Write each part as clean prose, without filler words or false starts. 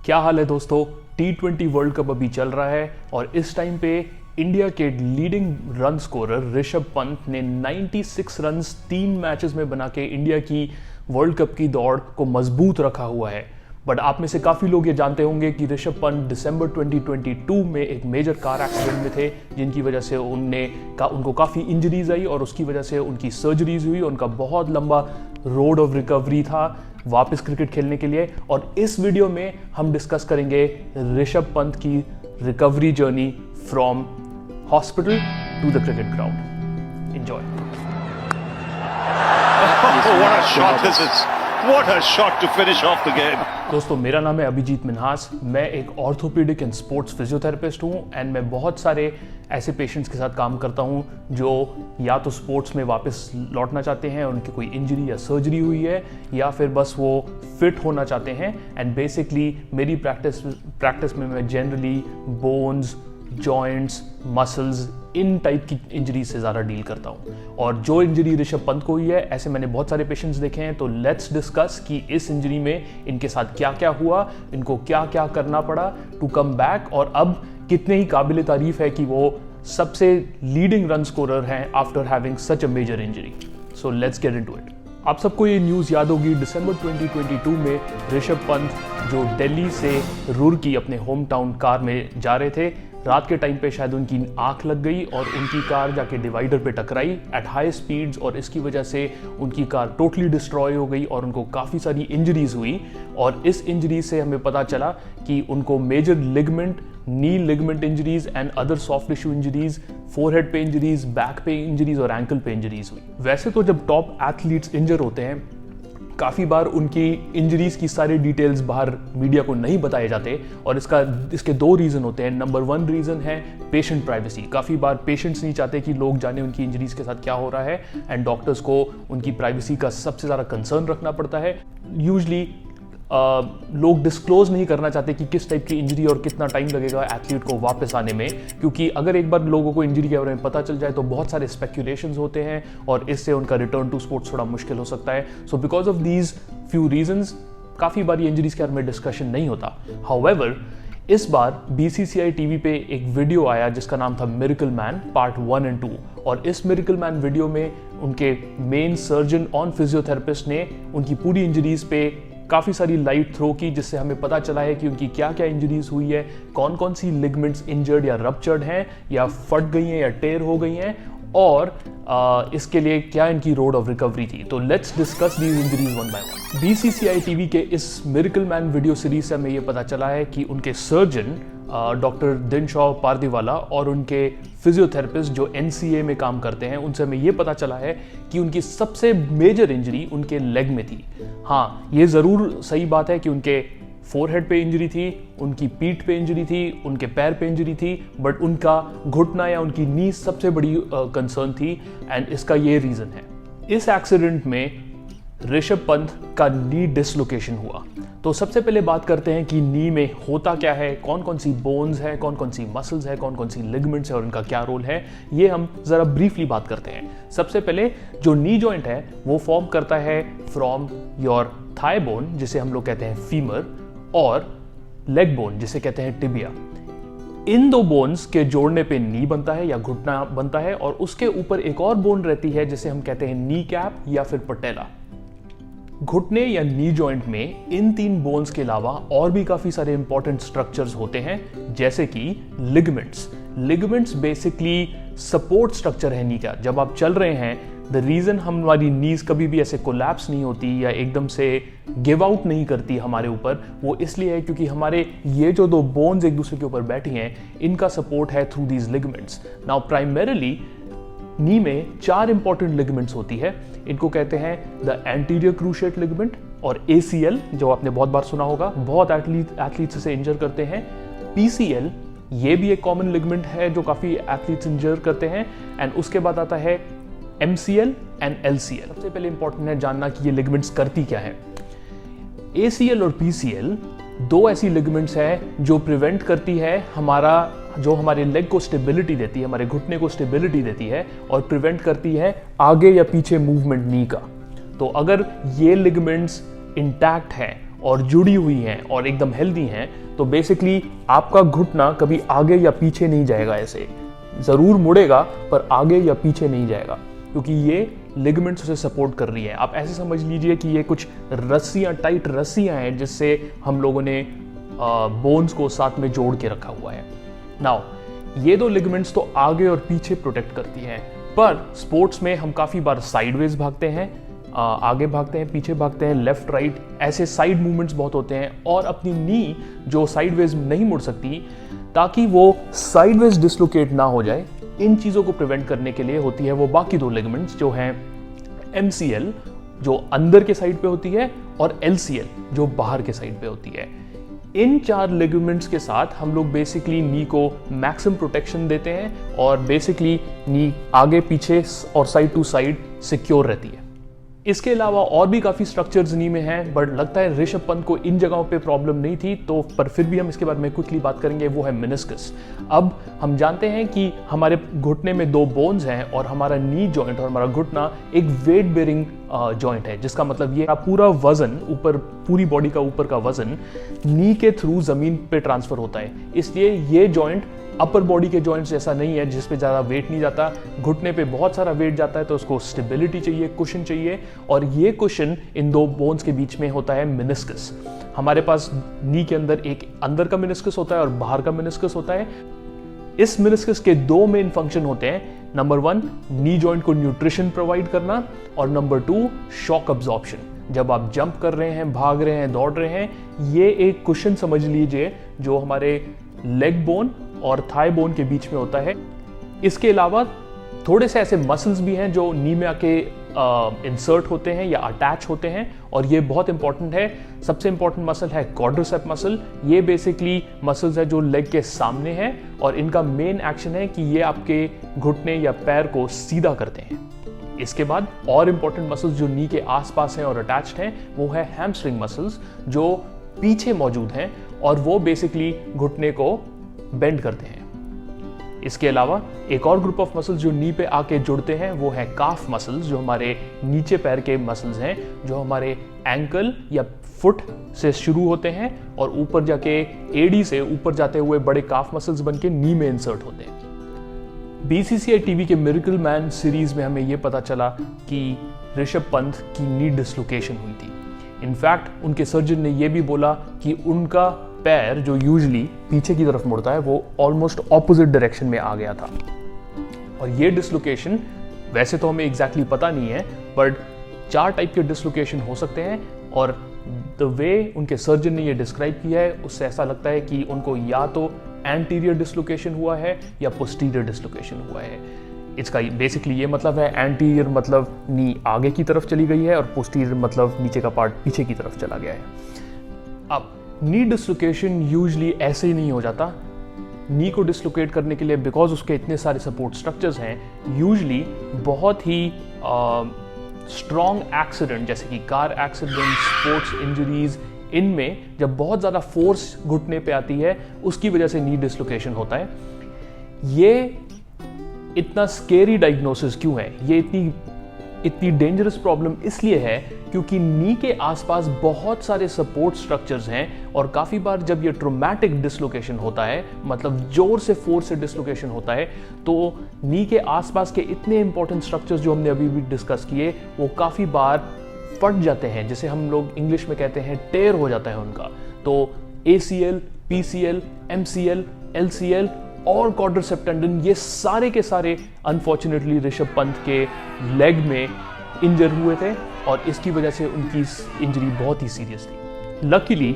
क्या हाल है दोस्तों। T20 वर्ल्ड कप अभी चल रहा है और इस टाइम पे इंडिया के leading run scorer Rishabh Pant ने 96 रन्स 3 मैचेस में बना के इंडिया की वर्ल्ड कप की दौड़ को मजबूत रखा हुआ है। बट आप में से काफ़ी लोग ये जानते होंगे कि ऋषभ पंत दिसंबर 2022 में एक मेजर कार एक्सीडेंट में थे, जिनकी वजह से उनको काफ़ी इंजरीज आई और उसकी वजह से उनकी सर्जरीज हुई। उनका बहुत लंबा रोड ऑफ रिकवरी था वापस क्रिकेट खेलने के लिए। और इस वीडियो में हम डिस्कस करेंगे ऋषभ पंत की recovery journey from hospital to the cricket ground. Enjoy. What a shot this is. What a shot to finish off the game. दोस्तों, मेरा नाम है अभिजीत मिन्हास। मैं एक ऑर्थोपेडिक एंड स्पोर्ट्स फिजियोथेरेपिस्ट हूँ एंड मैं बहुत सारे ऐसे पेशेंट्स के साथ काम करता हूँ जो या तो स्पोर्ट्स में वापस लौटना चाहते हैं, उनकी कोई इंजरी या सर्जरी हुई है, या फिर बस वो फिट होना चाहते हैं। एंड बेसिकली मेरी प्रैक्टिस में मैं जनरली बोन्स, जॉइंट्स, मसल्स, इन टाइप की इंजरी से ज़्यादा डील करता हूँ। और जो इंजरी ऋषभ पंत को हुई है, ऐसे मैंने बहुत सारे पेशेंट्स देखे हैं। तो लेट्स डिस्कस कि इस इंजरी में इनके साथ क्या क्या हुआ, इनको क्या क्या करना पड़ा टू कम बैक, और अब कितने ही काबिल तारीफ है कि वो सबसे लीडिंग रन स्कोरर हैं after having such a major injury. So let's get into it. आप सबको ये न्यूज़ याद होगी, दिसंबर 2022 में ऋषभ पंत जो दिल्ली से रुड़की अपने होम टाउन कार में जा रहे थे, रात के टाइम पे शायद उनकी आंख लग गई और उनकी कार जाके डिवाइडर पे टकराई एट हाई स्पीड्स, और इसकी वजह से उनकी कार टोटली डिस्ट्रॉय हो गई और उनको काफ़ी सारी इंजरीज हुई। और इस इंजरी से हमें पता चला कि उनको major ligament, knee ligament injuries and other soft tissue injuries, forehead पे इंजरीज, बैक पे इंजरीज और एंकल पे इंजरीज हुई। वैसे तो जब टॉप एथलीट्स इंजर होते हैं, काफ़ी बार उनकी इंजरीज की सारी डिटेल्स बाहर मीडिया को नहीं बताए जाते, और इसके दो रीज़न होते हैं। नंबर 1 रीज़न है पेशेंट प्राइवेसी। काफ़ी बार पेशेंट्स नहीं चाहते कि लोग जाने उनकी इंजरीज के साथ क्या हो रहा है, एंड डॉक्टर्स को उनकी प्राइवेसी का सबसे ज़्यादा कंसर्न रखना पड़ता है। यूजली लोग डिस्क्लोज नहीं करना चाहते कि किस टाइप की इंजरी और कितना टाइम लगेगा एथलीट को वापस आने में, क्योंकि अगर एक बार लोगों को इंजरी के बारे में पता चल जाए तो बहुत सारे स्पेक्यूलेशंस होते हैं और इससे उनका रिटर्न टू स्पोर्ट्स थोड़ा मुश्किल हो सकता है। So because of these few reasons काफ़ी बार ये इंजरीज के बारे में डिस्कशन नहीं होता। हाउएवर, इस बार BCCI टीवी पे एक वीडियो आया जिसका नाम था मिरेकल मैन पार्ट 1 एंड 2, और इस मिरेकल मैन वीडियो में उनके मेन सर्जन ऑन फिजियोथेरेपिस्ट ने उनकी पूरी इंजरीज पे काफ़ी सारी लाइट थ्रो की, जिससे हमें पता चला है कि उनकी क्या क्या इंजरीज हुई है, कौन कौन सी लिगमेंट्स इंजर्ड या रप्चर्ड हैं या फट गई हैं या टेयर हो गई हैं, और इसके लिए क्या इनकी रोड ऑफ रिकवरी थी। तो let's discuss these injuries one by one. BCCI TV के इस मिरेकल मैन वीडियो सीरीज से हमें ये पता चला है कि उनके सर्जन डॉक्टर दिनशॉ पारदीवाला और उनके फिजियोथेरेपिस्ट जो NCA में काम करते हैं, उनसे हमें ये पता चला है कि उनकी सबसे मेजर इंजरी उनके लेग में थी। हाँ, ये ज़रूर सही बात है कि उनके फोरहेड पे इंजरी थी, उनकी पीठ पे इंजरी थी, उनके पैर पे इंजरी थी, बट उनका घुटना या उनकी नी सबसे बड़ी कंसर्न थी, एंड इसका ये रीज़न है। इस एक्सीडेंट में ऋषभ पंत का नी डिसलोकेशन हुआ। तो सबसे पहले बात करते हैं कि नी में होता क्या है, कौन कौन सी बोन्स है, कौन कौन सी मसल्स है, कौन कौन सी लिगमेंट्स है और उनका क्या रोल है, ये हम ज़रा ब्रीफली बात करते हैं। सबसे पहले जो नी जॉइंट है वो फॉर्म करता है फ्रॉम योर थाई बोन, जिसे हम लोग कहते हैं फीमर, और लेग बोन, जिसे कहते हैं टिबिया। इन दो बोन्स के जोड़ने पे नी बनता है या घुटना बनता है, और उसके ऊपर एक और बोन रहती है जिसे हम कहते हैं नी कैप या फिर पटेला। घुटने या नी जॉइंट में इन 3 बोन्स के अलावा और भी काफी सारे इंपॉर्टेंट स्ट्रक्चर्स होते हैं, जैसे कि ligaments. Ligaments basically support structure है नी का। जब आप चल रहे हैं, द रीजन हमारी नीज कभी भी ऐसे कोलैप्स नहीं होती या एकदम से गिव आउट नहीं करती हमारे ऊपर, वो इसलिए है क्योंकि हमारे ये जो 2 बोन्स एक दूसरे के ऊपर बैठी हैं, इनका सपोर्ट है through these ligaments. Now primarily knee में 4 इंपॉर्टेंट लिगमेंट्स होती है। इनको कहते हैं द एंटीरियर क्रूशिएट लिगमेंट और ACL, जो आपने बहुत बार सुना होगा, बहुत एथलीट्स इसे इंजर करते हैं। PCL, ये भी एक कॉमन लिगमेंट है जो काफ़ी एथलीट्स इंजर करते हैं। एंड उसके बाद आता है MCL एंड LCL। सबसे पहले इंपॉर्टेंट है जानना कि ये लिगमेंट्स करती क्या है। ACL और PCL 2 ऐसी लिगमेंट्स हैं जो प्रिवेंट करती है जो हमारे लेग को स्टेबिलिटी देती है, हमारे घुटने को स्टेबिलिटी देती है, और प्रिवेंट करती है आगे या पीछे मूवमेंट नी का। तो अगर ये लिगमेंट्स इंटैक्ट हैं और जुड़ी हुई हैं और एकदम हेल्दी हैं, तो बेसिकली आपका घुटना कभी आगे या पीछे नहीं जाएगा, ऐसे ज़रूर मुड़ेगा पर आगे या पीछे नहीं जाएगा, क्योंकि ये लिगामेंट्स उसे सपोर्ट कर रही है। आप ऐसे समझ लीजिए कि ये कुछ रस्सियाँ, टाइट रस्सियाँ हैं जिससे हम लोगों ने बोन्स को साथ में जोड़ के रखा हुआ है। नाउ ये दो लिगामेंट्स तो आगे और पीछे प्रोटेक्ट करती हैं, पर स्पोर्ट्स में हम काफ़ी बार साइडवेज भागते हैं, आगे भागते हैं, पीछे भागते हैं, लेफ्ट राइट, ऐसे साइड मूवमेंट्स बहुत होते हैं, और अपनी नी जो साइडवेज नहीं मुड़ सकती, ताकि वो साइडवेज डिसलोकेट ना हो जाए, इन चीज़ों को प्रिवेंट करने के लिए होती है वो बाकी दो लिगामेंट्स जो हैं MCL जो अंदर के साइड पे होती है और LCL जो बाहर के साइड पे होती है। इन 4 लिगामेंट्स के साथ हम लोग बेसिकली नी को मैक्सिमम प्रोटेक्शन देते हैं और बेसिकली नी आगे पीछे और साइड टू साइड सिक्योर रहती है। इसके अलावा और भी काफ़ी स्ट्रक्चर्स नी में हैं, बट लगता है ऋषभ पंत को इन जगहों पे प्रॉब्लम नहीं थी, तो पर फिर भी हम इसके बारे में क्विकली बात करेंगे, वो है मेनिस्कस। अब हम जानते हैं कि हमारे घुटने में 2 बोन्स हैं और हमारा नी जॉइंट और हमारा घुटना एक वेट बेरिंग जॉइंट है, जिसका मतलब ये पूरा वजन ऊपर, पूरी बॉडी का ऊपर का वजन नी के थ्रू जमीन पे ट्रांसफर होता है। इसलिए ये जॉइंट अपर बॉडी के जॉइंट्स जैसा नहीं है जिस पे ज़्यादा वेट नहीं जाता। घुटने पे बहुत सारा वेट जाता है तो उसको स्टेबिलिटी चाहिए, कुशन चाहिए, और ये कुशन इन 2 बोन्स के बीच में होता है मेनिस्कस। हमारे पास नी के अंदर एक अंदर का मेनिस्कस होता है और बाहर का मेनिस्कस होता है। इस मेनिस्कस के 2 मेन फंक्शन होते हैं। नंबर 1 नी जॉइंट को न्यूट्रिशन प्रोवाइड करना, और नंबर 2 शॉक अब्जॉर्प्शन। जब आप जंप कर रहे हैं, भाग रहे हैं, दौड़ रहे हैं, ये एक कुशन समझ लीजिए जो हमारे लेग बोन और थाई बोन के बीच में होता है। इसके अलावा थोड़े से ऐसे मसल्स भी हैं जो नी में आके इंसर्ट होते हैं या अटैच होते हैं, और ये बहुत इंपॉर्टेंट है। सबसे इंपॉर्टेंट मसल है क्वाड्रिसेप मसल। ये बेसिकली मसल्स है जो लेग के सामने है, और इनका मेन एक्शन है कि ये आपके घुटने या पैर को सीधा करते हैं। इसके बाद और इंपॉर्टेंट मसल्स जो नी के आसपास हैं और अटैच्ड हैं, वो है हैमस्ट्रिंग मसल्स जो पीछे मौजूद हैं, और वो बेसिकली घुटने को बेंड करते हैं। इसके अलावा एक और ग्रुप ऑफ मसल्स जो नी पे आके जुड़ते हैं, वो है काफ मसल्स, जो हमारे नीचे पैर के मसल्स हैं, जो हमारे एंकल या फुट से शुरू होते हैं और ऊपर जाके एडी से ऊपर जाते हुए बड़े काफ मसल्स बनके नी में इंसर्ट होते हैं। BCCI टीवी के मिरेकल मैन सीरीज में हमें यह पता चला कि ऋषभ पंत की नी डिसलोकेशन हुई थी। इनफैक्ट उनके सर्जन ने यह भी बोला कि उनका पैर जो यूजुअली पीछे की तरफ मुड़ता है, वो ऑलमोस्ट ऑपोजिट डायरेक्शन में आ गया था। और ये डिसलोकेशन वैसे तो हमें एग्जैक्टली पता नहीं है, बट 4 टाइप के डिसलोकेशन हो सकते हैं, और द वे उनके सर्जन ने ये डिस्क्राइब किया है उससे ऐसा लगता है कि उनको या तो एंटीरियर डिसलोकेशन हुआ है या पोस्टीरियर डिसलोकेशन हुआ है। इसका बेसिकली ये मतलब है, एंटीरियर मतलब नी आगे की तरफ चली गई है और पोस्टीरियर मतलब नीचे का पार्ट पीछे की तरफ चला गया है। अब नी डिसलोकेशन यूजुअली ऐसे ही नहीं हो जाता। नी को डिसलोकेट करने के लिए, बिकॉज उसके इतने सारे सपोर्ट स्ट्रक्चर्स हैं, यूजुअली बहुत ही स्ट्रॉन्ग एक्सीडेंट जैसे कि कार एक्सीडेंट, स्पोर्ट्स इंजरीज, इनमें जब बहुत ज़्यादा फोर्स घुटने पे आती है, उसकी वजह से नी डिसलोकेशन होता है। ये इतना स्केरी डायग्नोसिस क्यों है, ये इतनी डेंजरस प्रॉब्लम इसलिए है क्योंकि नी के आसपास बहुत सारे सपोर्ट स्ट्रक्चर्स हैं, और काफ़ी बार जब ये ट्रोमैटिक डिसलोकेशन होता है, मतलब जोर से फोर्स से डिसलोकेशन होता है, तो नी के आसपास के इतने इंपॉर्टेंट स्ट्रक्चर्स जो हमने अभी भी डिस्कस किए, वो काफ़ी बार फट जाते हैं, जिसे हम लोग इंग्लिश में कहते हैं टेयर हो जाता है उनका। तो ACL, PCL, MCL, LCL और क्वाड्रिसेप टेंडन, ये सारे के सारे अनफॉर्चुनेटली ऋषभ पंत के लेग में इंजर हुए थे, और इसकी वजह से उनकी इंजरी बहुत ही सीरियस थी। लकीली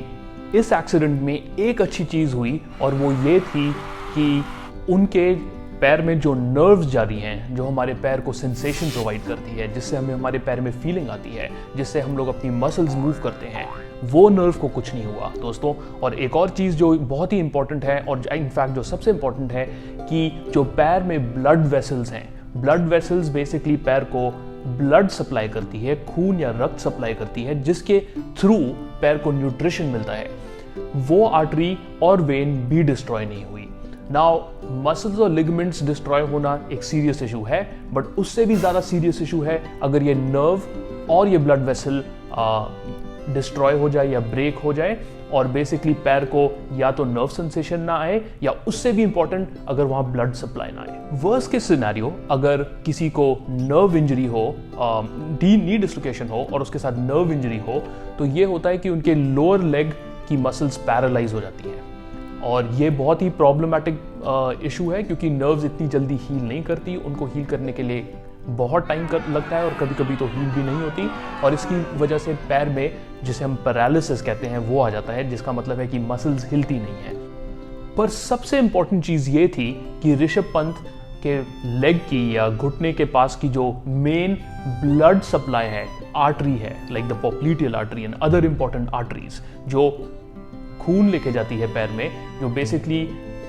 इस एक्सीडेंट में एक अच्छी चीज़ हुई, और वो ये थी कि उनके पैर में जो नर्व्स जारी हैं, जो हमारे पैर को सेंसेशन प्रोवाइड करती है, जिससे हमें हमारे पैर में फीलिंग आती है, जिससे हम लोग अपनी मसल्स मूव करते हैं, वो नर्व को कुछ नहीं हुआ दोस्तों। और एक और चीज़ जो बहुत ही इंपॉर्टेंट है, और इनफैक्ट जो सबसे इंपॉर्टेंट है, कि जो पैर में ब्लड वेसल्स हैं, ब्लड वेसल्स बेसिकली पैर को ब्लड सप्लाई करती है, खून या रक्त सप्लाई करती है, जिसके थ्रू पैर को न्यूट्रिशन मिलता है। वो आर्टरी और वेन भी डिस्ट्रॉय नहीं हुई। नाउ मसल्स और लिगामेंट्स डिस्ट्रॉय होना एक सीरियस इशू है, बट उससे भी ज़्यादा सीरियस इशू है अगर ये नर्व और ये ब्लड वेसल डिस्ट्रॉय हो जाए या ब्रेक हो जाए और बेसिकली पैर को या तो नर्व सेंसेशन ना आए या उससे भी इंपॉर्टेंट अगर वहां ब्लड सप्लाई ना आए। वर्स्ट केस सिनेरियो, अगर किसी को नर्व इंजरी हो, नी डिस्लोकेशन हो और उसके साथ नर्व इंजरी हो, तो ये होता है कि उनके लोअर लेग की मसल्स पैरालाइज हो जाती हैं और ये बहुत ही प्रॉब्लमेटिक इशू है क्योंकि नर्व्स इतनी जल्दी हील नहीं करती, उनको हील करने के लिए बहुत टाइम लगता है और कभी कभी तो हील भी नहीं होती और इसकी वजह से पैर में जिसे हम पैरालिसिस कहते हैं वो आ जाता है, जिसका मतलब है कि मसल्स हिलती नहीं है। पर सबसे इंपॉर्टेंट चीज़ ये थी कि ऋषभ पंत के लेग की या घुटने के पास की जो मेन ब्लड सप्लाई है, आर्टरी है, like the popliteal artery and other important arteries जो खून लेके जाती है पैर में, जो बेसिकली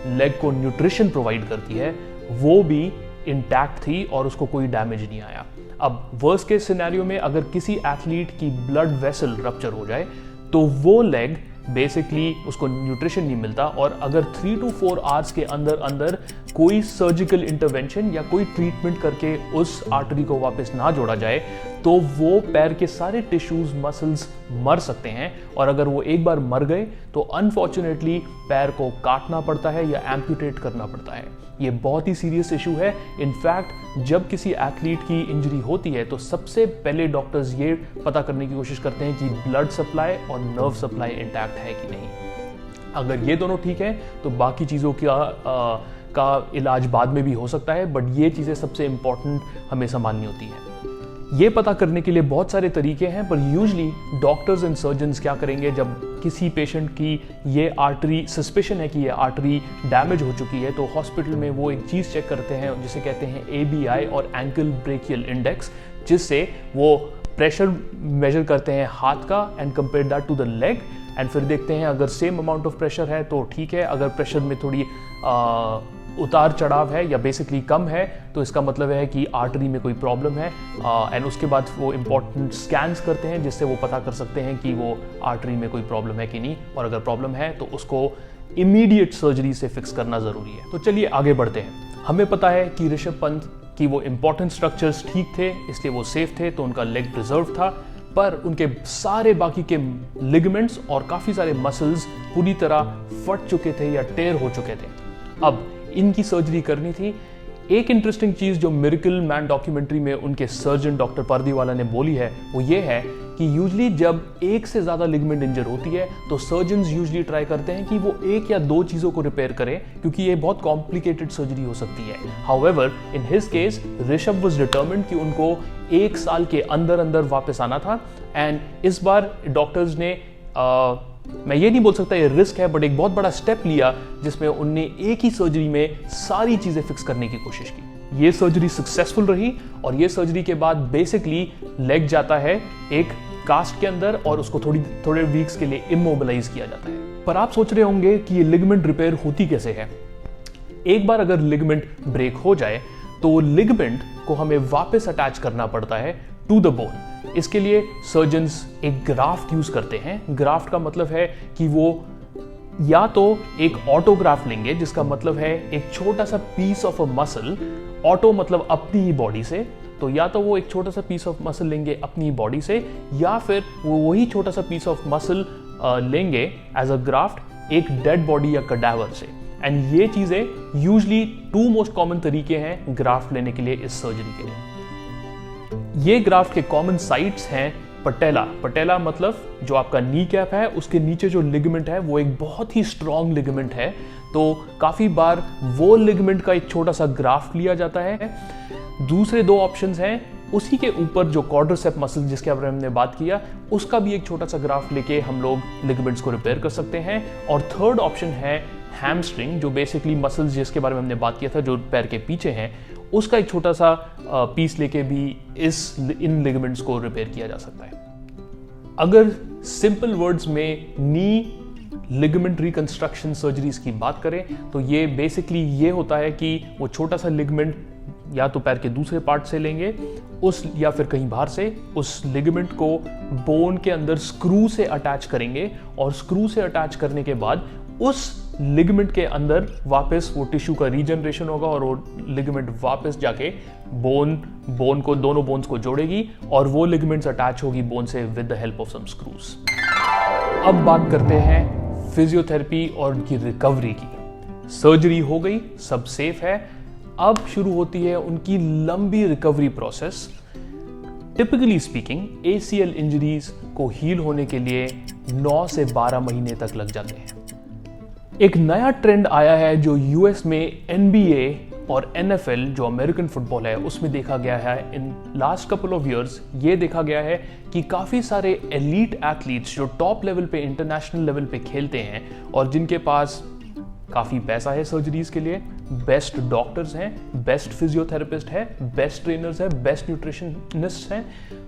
लेग को न्यूट्रिशन प्रोवाइड करती है, वो भी इंटैक्ट थी और उसको कोई डैमेज नहीं आया। अब वर्स्ट केस सिनेरियो में अगर किसी एथलीट की ब्लड वेसल रप्चर हो जाए तो वो लेग बेसिकली उसको न्यूट्रिशन नहीं मिलता और अगर 3 to 4 आवर्स के अंदर अंदर कोई सर्जिकल इंटरवेंशन या कोई ट्रीटमेंट करके उस आर्टरी को वापस ना जोड़ा जाए तो वो पैर के सारे टिश्यूज मसल्स मर सकते हैं और अगर वो एक बार मर गए तो अनफॉर्चुनेटली पैर को काटना पड़ता है या एम्पुटेट करना पड़ता है। ये बहुत ही सीरियस इशू है। इनफैक्ट जब किसी एथलीट की इंजरी होती है तो सबसे पहले डॉक्टर्स ये पता करने की कोशिश करते हैं कि ब्लड सप्लाई और नर्व सप्लाई इंटैक्ट है कि नहीं। अगर ये दोनों ठीक है तो बाकी चीज़ों का इलाज बाद में भी हो सकता है, बट ये चीज़ें सबसे इंपॉर्टेंट हमेशा माननी होती हैं। ये पता करने के लिए बहुत सारे तरीके हैं, पर यूजली डॉक्टर्स एंड सर्जन्स क्या करेंगे, जब किसी पेशेंट की ये आर्टरी सस्पिशन है कि ये आर्टरी डैमेज हो चुकी है तो हॉस्पिटल में वो एक चीज़ चेक करते हैं जिसे कहते हैं ABI और एंकल ब्रेकियल इंडेक्स, जिससे वो प्रेशर मेजर करते हैं हाथ का and compare that to the leg एंड फिर देखते हैं अगर सेम अमाउंट ऑफ प्रेशर है तो ठीक है, अगर प्रेशर में थोड़ी उतार चढ़ाव है या बेसिकली कम है तो इसका मतलब है कि आर्टरी में कोई प्रॉब्लम है एंड उसके बाद वो इंपॉर्टेंट स्कैन्स करते हैं जिससे वो पता कर सकते हैं कि वो आर्टरी में कोई प्रॉब्लम है कि नहीं, और अगर प्रॉब्लम है तो उसको इमीडिएट सर्जरी से फिक्स करना ज़रूरी है। तो चलिए आगे बढ़ते हैं। हमें पता है कि ऋषभ पंत की वो इंपॉर्टेंट स्ट्रक्चर्स ठीक थे इसलिए वो सेफ थे, तो उनका लेग प्रिजर्व था, पर उनके सारे बाकी के लिगामेंट्स और काफ़ी सारे मसल्स पूरी तरह फट चुके थे या टेयर हो चुके थे। अब इनकी सर्जरी करनी थी। एक इंटरेस्टिंग चीज़ जो मिरेकल मैन डॉक्यूमेंट्री में उनके सर्जन डॉक्टर पर्दीवाला ने बोली है वो ये है कि यूजली जब एक से ज़्यादा लिगामेंट इंजर होती है तो सर्जन्स यूजली ट्राई करते हैं कि वो एक या दो चीज़ों को रिपेयर करें क्योंकि ये बहुत कॉम्प्लिकेटेड सर्जरी हो सकती है। However in his case Rishabh was determined कि उनको 1 साल के अंदर अंदर वापस आना था एंड इस बार डॉक्टर्स ने मैं ये नहीं बोल सकता ये रिस्क है, बट एक बहुत बड़ा स्टेप लिया जिसमें उनने एक ही सर्जरी में सारी चीज़ें फिक्स करने की कोशिश की। ये सर्जरी सक्सेसफुल रही और ये सर्जरी के बाद बेसिकली लेग जाता है एक कास्ट के अंदर और उसको थोड़े वीक्स के लिए इमोबिलाइज किया जाता है। पर आप सोच रहे होंगे कि ये लिगामेंट रिपेयर होती कैसे है। एक बार अगर लिगामेंट ब्रेक हो जाए तो लिगामेंट को हमें वापस अटैच करना पड़ता है टू द बोन। इसके लिए सर्जन्स एक ग्राफ्ट यूज करते हैं। ग्राफ्ट का मतलब है कि वो या तो एक ऑटोग्राफ्ट लेंगे जिसका मतलब है एक छोटा सा piece of a muscle, auto मतलब अपनी ही बॉडी से, तो या तो वो एक छोटा सा पीस ऑफ मसल लेंगे अपनी बॉडी से या फिर वो वही छोटा सा पीस ऑफ मसल लेंगे एज अ ग्राफ्ट एक डेड बॉडी या कडावर से। एंड ये चीजें यूजली 2 मोस्ट कॉमन तरीके हैं ग्राफ्ट लेने के लिए इस सर्जरी के लिए। ये ग्राफ्ट के कॉमन साइट्स हैं पटेला मतलब जो आपका नी कैप है उसके नीचे जो लिगामेंट है वो एक बहुत ही स्ट्रॉन्ग लिगामेंट है, तो काफी बार वो लिगामेंट का एक छोटा सा ग्राफ्ट लिया जाता है। दूसरे 2 ऑप्शंस हैं, उसी के ऊपर जो क्वाड्रिसेप मसल जिसके बारे में हमने बात किया उसका भी एक छोटा सा ग्राफ्ट लेके हम लोग लिगामेंट्स को रिपेयर कर सकते हैं। और थर्ड ऑप्शन है हैमस्ट्रिंग, जो बेसिकली मसल्स जिसके बारे में हमने बात किया था जो पैर के पीछे हैं, उसका एक छोटा सा पीस लेके भी इन लिगामेंट्स को रिपेयर किया जा सकता है। अगर सिंपल वर्ड्स में नी लिगामेंट रिकंस्ट्रक्शन सर्जरीज की बात करें तो ये बेसिकली ये होता है कि वो छोटा सा लिगामेंट या तो पैर के दूसरे पार्ट से लेंगे उस या फिर कहीं बाहर से उस लिगामेंट को बोन के अंदर स्क्रू से अटैच करेंगे और स्क्रू से अटैच करने के बाद उस लिगामेंट के अंदर वापस वो टिश्यू का रीजनरेशन होगा और वो लिगामेंट वापस जाके बोन को, दोनों बोन्स को जोड़ेगी और वो लिगामेंट्स अटैच होगी बोन से with the help of some screws. अब बात करते हैं फिजियोथेरेपी और उनकी रिकवरी की। सर्जरी हो गई, सब सेफ है, अब शुरू होती है उनकी लंबी recovery process. Typically speaking ACL injuries को हील होने के लिए 9 से 12 महीने तक लग जाते हैं। एक नया ट्रेंड आया है जो US में NBA और NFL जो अमेरिकन फुटबॉल है उसमें देखा गया है। In last couple of years ये देखा गया है कि काफ़ी सारे एलीट एथलीट्स जो टॉप लेवल पे, इंटरनेशनल लेवल पे खेलते हैं और जिनके पास काफ़ी पैसा है सर्जरीज के लिए, बेस्ट डॉक्टर्स हैं, बेस्ट फिजियोथेरेपिस्ट है, बेस्ट ट्रेनर्स हैं, बेस्ट न्यूट्रिशनिस्ट हैं,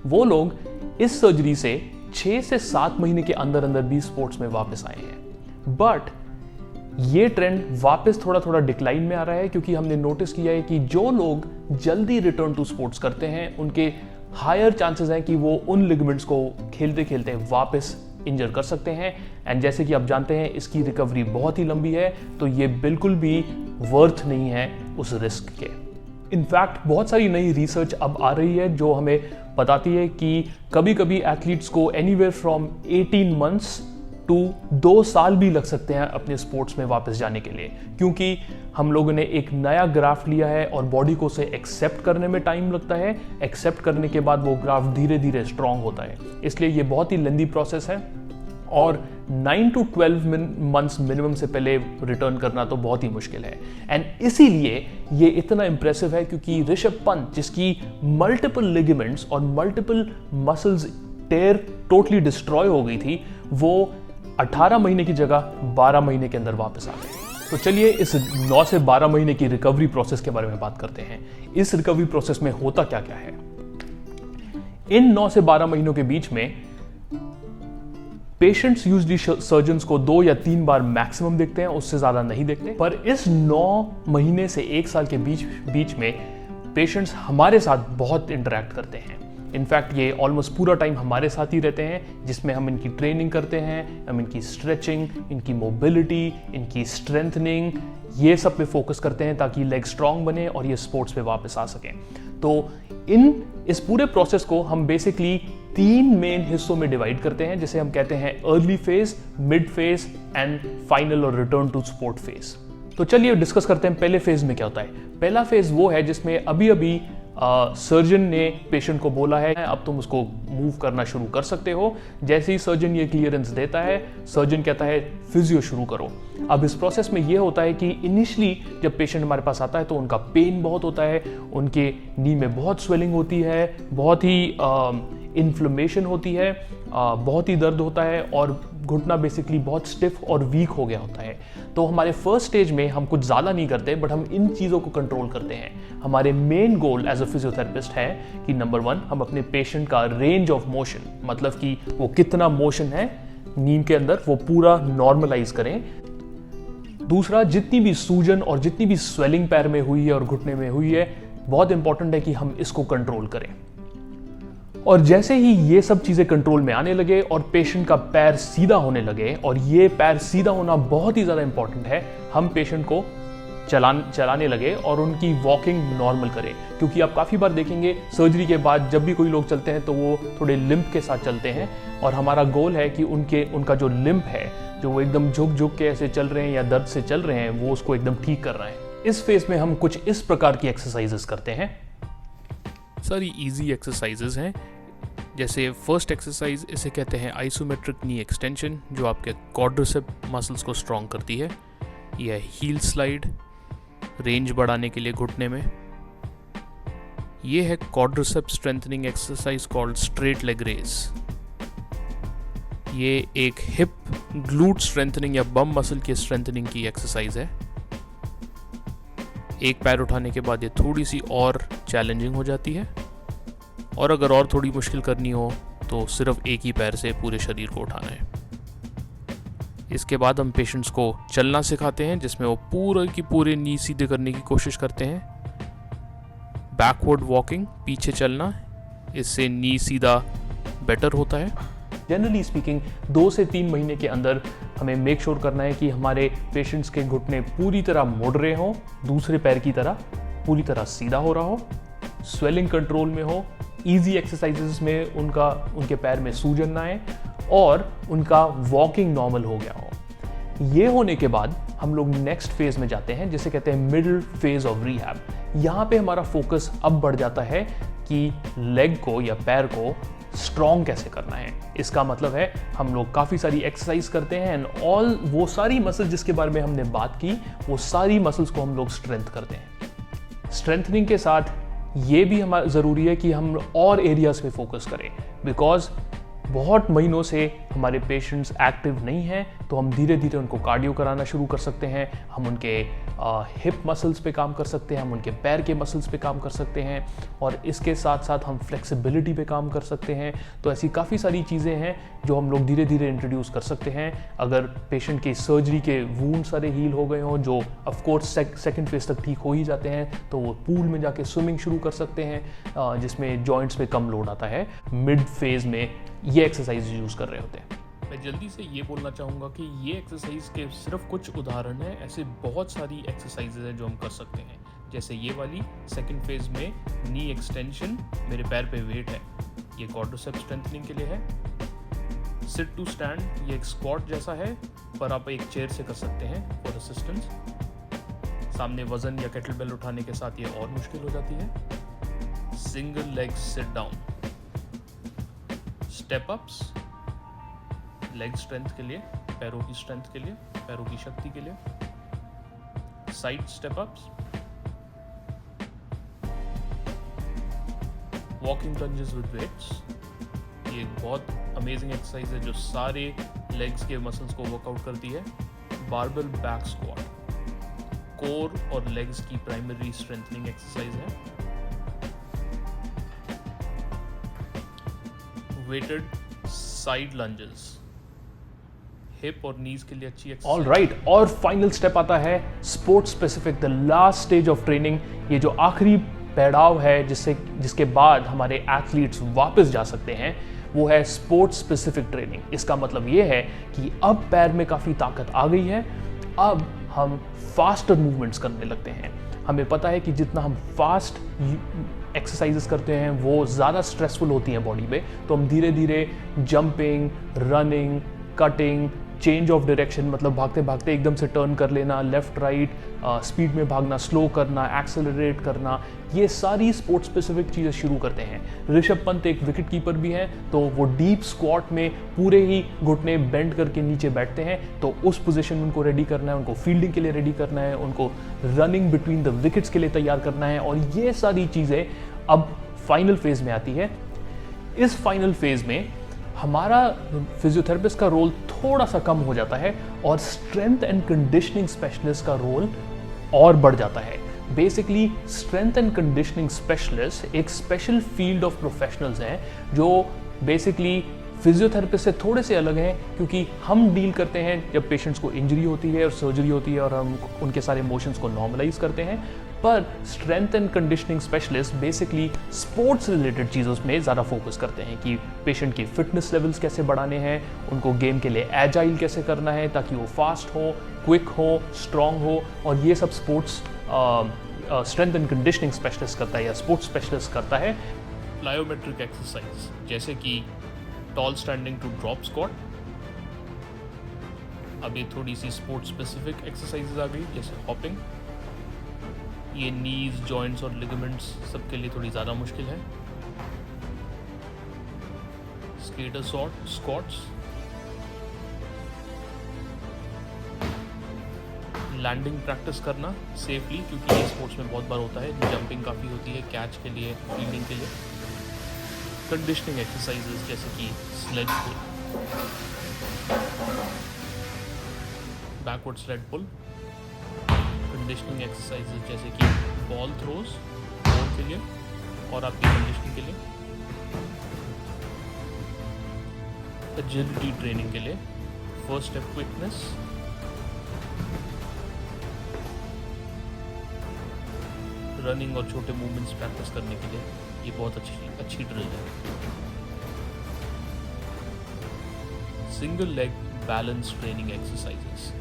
वो लोग इस सर्जरी से 6 से 7 महीने के अंदर अंदर भी स्पोर्ट्स में वापस आए हैं। बट ये ट्रेंड वापस थोड़ा थोड़ा डिक्लाइन में आ रहा है क्योंकि हमने नोटिस किया है कि जो लोग जल्दी रिटर्न टू स्पोर्ट्स करते हैं उनके हायर चांसेस हैं कि वो उन लिगामेंट्स को खेलते खेलते वापस इंजर कर सकते हैं। एंड जैसे कि आप जानते हैं इसकी रिकवरी बहुत ही लंबी है, तो ये बिल्कुल भी वर्थ नहीं है उस रिस्क के। इनफैक्ट बहुत सारी नई रिसर्च अब आ रही है जो हमें बताती है कि कभी कभी एथलीट्स को एनीवेयर फ्रॉम 18 मंथ्स टू 2 साल भी लग सकते हैं अपने स्पोर्ट्स में वापस जाने के लिए, क्योंकि हम लोगों ने एक नया ग्राफ्ट लिया है और बॉडी को उसे एक्सेप्ट करने में टाइम लगता है। एक्सेप्ट करने के बाद वो ग्राफ्ट धीरे धीरे स्ट्रांग होता है, इसलिए ये बहुत ही लेंदी प्रोसेस है और 9 to 12 मंथ्स मिनिमम से पहले रिटर्न करना तो बहुत ही मुश्किल है। एंड इसीलिए ये इतना इंप्रेसिव है क्योंकि ऋषभ पंत, जिसकी मल्टीपल लिगामेंट्स और मल्टीपल मसल्स टेयर टोटली डिस्ट्रॉय हो गई थी, वो 18 महीने की जगह 12 महीने के अंदर वापस आ गए। तो चलिए इस 9 से 12 महीने की रिकवरी प्रोसेस के बारे में बात करते हैं। इस रिकवरी प्रोसेस में होता क्या क्या है। इन 9 से 12 महीनों के बीच में पेशेंट्स यूजली सर्जन्स को 2 या 3 बार मैक्सिमम देखते हैं, उससे ज्यादा नहीं देखते। पर इस 9 महीने से 1 साल के बीच में पेशेंट्स हमारे साथ बहुत इंटरेक्ट करते हैं। इनफैक्ट ये ऑलमोस्ट पूरा टाइम हमारे साथ ही रहते हैं, जिसमें हम इनकी ट्रेनिंग करते हैं, हम इनकी स्ट्रेचिंग, इनकी मोबिलिटी, इनकी स्ट्रेंथनिंग, ये सब पे फोकस करते हैं ताकि लेग स्ट्रांग बने और ये स्पोर्ट्स पे वापस आ सकें। तो इस पूरे प्रोसेस को हम बेसिकली 3 मेन हिस्सों में डिवाइड करते हैं, जिसे हम कहते हैं early phase, mid phase and final और रिटर्न टू स्पोर्ट फेज। तो चलिए डिस्कस करते हैं पहले फेज में क्या होता है। पहला फेज वो है जिसमें अभी सर्जन ने पेशेंट को बोला है अब तुम उसको मूव करना शुरू कर सकते हो। जैसे ही सर्जन ये क्लियरेंस देता है, सर्जन कहता है फिजियो शुरू करो। अब इस प्रोसेस में ये होता है कि इनिशियली जब पेशेंट हमारे पास आता है तो उनका पेन बहुत होता है, उनके नी में बहुत स्वेलिंग होती है, बहुत ही इन्फ्लेमेशन होती है, बहुत ही दर्द होता है और घुटना बेसिकली बहुत स्टिफ और वीक हो गया होता है। तो हमारे फर्स्ट स्टेज में हम कुछ ज़्यादा नहीं करते, बट हम इन चीज़ों को कंट्रोल करते हैं। हमारे main goal as a physiotherapist है कि नंबर 1 हम अपने पेशेंट का रेंज ऑफ मोशन, मतलब कि वो कितना मोशन है नींद के अंदर, वो पूरा नॉर्मलाइज करें। दूसरा, जितनी भी सूजन और जितनी भी स्वेलिंग पैर में हुई है और घुटने में हुई है, बहुत इंपॉर्टेंट है कि हम इसको कंट्रोल करें। और जैसे ही ये सब चीज़ें कंट्रोल में आने लगे और पेशेंट का पैर सीधा होने लगे, और ये पैर सीधा होना बहुत ही ज़्यादा इंपॉर्टेंट है, हम पेशेंट को चलाने लगे और उनकी वॉकिंग नॉर्मल करें। क्योंकि आप काफ़ी बार देखेंगे सर्जरी के बाद जब भी कोई लोग चलते हैं तो वो थोड़े लिम्प के साथ चलते हैं, और हमारा गोल है कि उनका जो लिम्प है, जो वो एकदम झुक के ऐसे चल रहे हैं या दर्द से चल रहे हैं, वो उसको एकदम ठीक कर रहे हैं। इस फेज में हम कुछ इस प्रकार की एक्सरसाइजेस करते हैं। सारी इजी एक्सरसाइजेस हैं। जैसे फर्स्ट एक्सरसाइज, इसे कहते हैं आइसोमेट्रिक नी एक्सटेंशन, जो आपके क्वाड्रिसेप्स मसल्स को स्ट्रॉन्ग करती है। यह हील स्लाइड, रेंज बढ़ाने के लिए घुटने में। ये है quadriceps strengthening exercise called straight leg raise. ये एक हिप ग्लूट स्ट्रेंथनिंग या बम मसल की स्ट्रेंथनिंग की एक्सरसाइज है। एक पैर उठाने के बाद ये थोड़ी सी और चैलेंजिंग हो जाती है, और अगर और थोड़ी मुश्किल करनी हो तो सिर्फ एक ही पैर से पूरे शरीर को उठाना है। इसके बाद हम पेशेंट्स को चलना सिखाते हैं, जिसमें वो पूरे की पूरे नी सीधे करने की कोशिश करते हैं। बैकवर्ड वॉकिंग, पीछे चलना, इससे नी सीधा बेटर होता है। जनरली स्पीकिंग 2 से 3 महीने के अंदर हमें मेक श्योर करना है कि हमारे पेशेंट्स के घुटने पूरी तरह मुड़ रहे हों, दूसरे पैर की तरह पूरी तरह सीधा हो रहा हो, स्वेलिंग कंट्रोल में हो, इजी एक्सरसाइजेस में उनके पैर में सूजन ना आए और उनका वॉकिंग नॉर्मल हो गया हो। ये होने के बाद हम लोग नेक्स्ट फेज में जाते हैं जिसे कहते हैं मिडिल फेज ऑफ रिहैब। यहाँ पे हमारा फोकस अब बढ़ जाता है कि लेग को या पैर को स्ट्रॉन्ग कैसे करना है। इसका मतलब है हम लोग काफ़ी सारी एक्सरसाइज करते हैं एंड ऑल वो सारी मसल्स जिसके बारे में हमने बात की वो सारी मसल्स को हम लोग स्ट्रेंथ करते हैं। स्ट्रेंथनिंग के साथ ये भी हमारा ज़रूरी है कि हम और एरियाज पे फोकस करें, बिकॉज बहुत महीनों से हमारे पेशेंट्स एक्टिव नहीं हैं, तो हम धीरे धीरे उनको कार्डियो कराना शुरू कर सकते हैं। हम उनके हिप मसल्स पे काम कर सकते हैं, हम उनके पैर के मसल्स पे काम कर सकते हैं और इसके साथ साथ हम फ्लेक्सिबिलिटी पे काम कर सकते हैं। तो ऐसी काफ़ी सारी चीज़ें हैं जो हम लोग धीरे धीरे इंट्रोड्यूस कर सकते हैं। अगर पेशेंट के सर्जरी के वूंड सारे हील हो गए हों, जो ऑफकोर्स सेकेंड फेज तक ठीक हो ही जाते हैं, तो वो पूल में जाके स्विमिंग शुरू कर सकते हैं जिसमें जॉइंट्स पे कम लोड आता है। मिड फेज में ये एक्सरसाइज यूज़ कर रहे होते हैं। मैं जल्दी से ये बोलना चाहूँगा कि ये एक्सरसाइज के सिर्फ कुछ उदाहरण हैं, ऐसे बहुत सारी एक्सरसाइजेज हैं जो हम कर सकते हैं। जैसे ये वाली सेकंड फेज में नी एक्सटेंशन, मेरे पैर पे वेट है, ये क्वाड्रिसेप्स स्ट्रेंथनिंग के लिए है। सिट टू स्टैंड, ये एक स्क्वाट जैसा है पर आप एक चेयर से कर सकते हैं फॉर असिस्टेंस। सामने वजन या केटल बेल उठाने के साथ ये और मुश्किल हो जाती है। Single leg sit down, step ups, leg strength के लिए, पैरों की स्ट्रेंथ के लिए, पैरों की शक्ति के लिए। Side step ups, walking lunges with weights, ये एक बहुत अमेजिंग एक्सरसाइज है जो सारे लेग्स के मसल्स को वर्कआउट करती है। बारबेल बैक स्क्वाट, कोर और लेग्स की प्राइमरी स्ट्रेंथनिंग एक्सरसाइज है। वेटेड साइड लंजेस, हिप और नीज के लिए अच्छी एक्सरसाइज। ऑल राइट, और फाइनल स्टेप आता है sports specific, the last stage of training. ये जो आखिरी पड़ाव है जिसके बाद हमारे एथलीट्स वापस जा सकते हैं, वो है स्पोर्ट्स स्पेसिफिक ट्रेनिंग। इसका मतलब ये है कि अब पैर में काफ़ी ताकत आ गई है, अब हम फास्टर मूवमेंट्स करने लगते हैं। हमें पता है कि जितना हम फास्ट एक्सरसाइजेस करते हैं वो ज़्यादा स्ट्रेसफुल होती हैं बॉडी पे, तो हम धीरे धीरे jumping, running, cutting, change of direction, मतलब भागते भागते एकदम से टर्न कर लेना, लेफ्ट राइट, स्पीड में भागना, स्लो करना, एक्सेलरेट करना, ये सारी स्पोर्ट्स स्पेसिफिक चीज़ें शुरू करते हैं। ऋषभ पंत एक विकेट कीपर भी हैं, तो वो डीप स्क्वाट में पूरे ही घुटने बेंड करके नीचे बैठते हैं, तो उस पोजीशन में उनको रेडी करना है, उनको फील्डिंग के लिए रेडी करना है, उनको रनिंग बिटवीन द विकेट्स के लिए तैयार करना है। और ये सारी चीज़ें अब फाइनल फेज में आती है। इस फाइनल फेज में हमारा फिजियोथेरेपिस्ट का रोल थोड़ा सा कम हो जाता है और स्ट्रेंथ एंड कंडीशनिंग स्पेशलिस्ट का रोल और बढ़ जाता है। Basically strength and conditioning specialist एक स्पेशल फील्ड ऑफ प्रोफेशनल्स हैं जो बेसिकली फिजियोथेरेपिस्ट से थोड़े से अलग हैं, क्योंकि हम डील करते हैं जब पेशेंट्स को इंजरी होती है और सर्जरी होती है और हम उनके सारे मोशंस को नॉर्मलाइज करते हैं। पर strength and conditioning specialist basically sports related चीज़ों में ज़्यादा फोकस करते हैं कि पेशेंट की फिटनेस लेवल्स कैसे बढ़ाने हैं, उनको गेम के लिए एजाइल कैसे करना है ताकि वो फास्ट हो, क्विक हो, स्ट्रॉन्ग हो। और ये सब sports strength and conditioning specialist करता है या स्पोर्ट्स स्पेशलिस्ट करता है। प्लायोमेट्रिक एक्सरसाइज जैसे कि tall standing to drop squat, अब ये थोड़ी सी स्पोर्ट्स स्पेसिफिक एक्सरसाइजेज आ गई, जैसे हॉपिंग। ये नीज, जॉइंट्स और लिगामेंट्स सबके लिए थोड़ी ज़्यादा मुश्किल है। स्केटर स्क्वाट्स, लैंडिंग प्रैक्टिस करना सेफली, क्योंकि ये स्पोर्ट्स में बहुत बार होता है, जंपिंग काफ़ी होती है कैच के लिए, फील्डिंग के लिए। कंडीशनिंग एक्सरसाइजेज जैसे कि स्लेज पुल, बैकवर्ड स्लेड पुल। कंडीशनिंग एक्सरसाइजेज जैसे कि बॉल थ्रोज, बॉल के लिए और आपकी कंडीशनिंग के लिए। एजिलिटी ट्रेनिंग के लिए, फर्स्ट स्टेप क्विकनेस, रनिंग और छोटे मूवमेंट्स प्रैक्टिस करने के लिए ये बहुत अच्छी ड्रिल है। Single leg balance training exercises.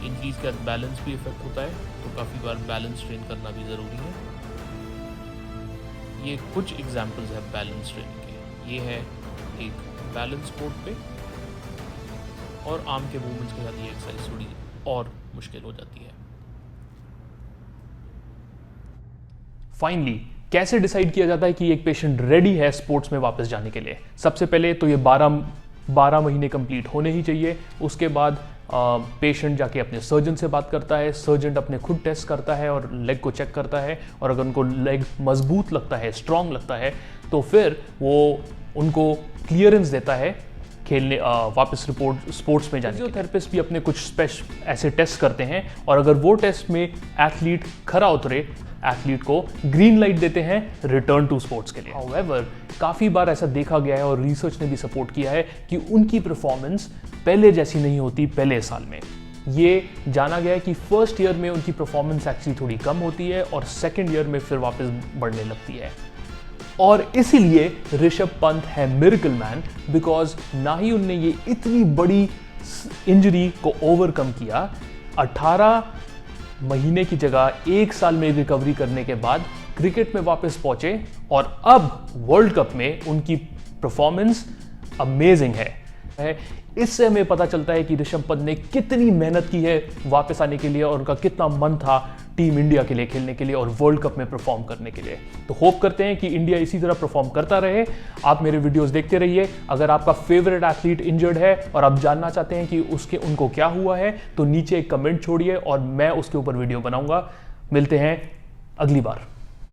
Injuries के बाद बैलेंस भी इफेक्ट होता है, तो काफ़ी बार बैलेंस ट्रेन करना भी ज़रूरी है। ये कुछ एग्जांपल्स है बैलेंस ट्रेनिंग के। ये है एक बैलेंस बोर्ड पे, और आर्म के मूवमेंट्स के साथ ये एक्सरसाइज थोड़ी और मुश्किल हो जाती है। फाइनली कैसे डिसाइड किया जाता है कि एक पेशेंट रेडी है स्पोर्ट्स में वापस जाने के लिए? सबसे पहले तो ये 12 महीने कंप्लीट होने ही चाहिए। उसके बाद पेशेंट जाके अपने सर्जन से बात करता है, सर्जन अपने खुद टेस्ट करता है और लेग को चेक करता है, और अगर उनको लेग मजबूत लगता है, स्ट्रांग लगता है, तो फिर वो उनको क्लियरेंस देता है खेलने वापस स्पोर्ट्स में जाने। फिजियोथेरेपिस्ट भी अपने कुछ ऐसे टेस्ट करते हैं, और अगर वो टेस्ट में एथलीट खरा उतरे, एथलीट को ग्रीन लाइट देते हैं रिटर्न टू स्पोर्ट्स के लिए। हाउएवर काफ़ी बार ऐसा देखा गया है और रिसर्च ने भी सपोर्ट किया है कि उनकी परफॉर्मेंस पहले जैसी नहीं होती पहले साल में। ये जाना गया है कि फर्स्ट ईयर में उनकी परफॉर्मेंस एक्चुअली थोड़ी कम होती है और सेकेंड ईयर में फिर वापस बढ़ने लगती है। और इसीलिए ऋषभ पंत है मिरेकल मैन, बिकॉज ना ही उनने ये इतनी बड़ी इंजरी को ओवरकम किया, 18 महीने की जगह 1 साल में रिकवरी करने के बाद क्रिकेट में वापस पहुंचे, और अब वर्ल्ड कप में उनकी परफॉर्मेंस अमेजिंग है। इससे हमें पता चलता है कि ऋषभ पंत ने कितनी मेहनत की है वापस आने के लिए, और उनका कितना मन था टीम इंडिया के लिए खेलने के लिए और वर्ल्ड कप में परफॉर्म करने के लिए। तो होप करते हैं कि इंडिया इसी तरह परफॉर्म करता रहे। आप मेरे वीडियोस देखते रहिए। अगर आपका फेवरेट एथलीट इंजर्ड है और आप जानना चाहते हैं कि उनको क्या हुआ है, तो नीचे एक कमेंट छोड़िए और मैं उसके ऊपर वीडियो बनाऊंगा। मिलते हैं अगली बार।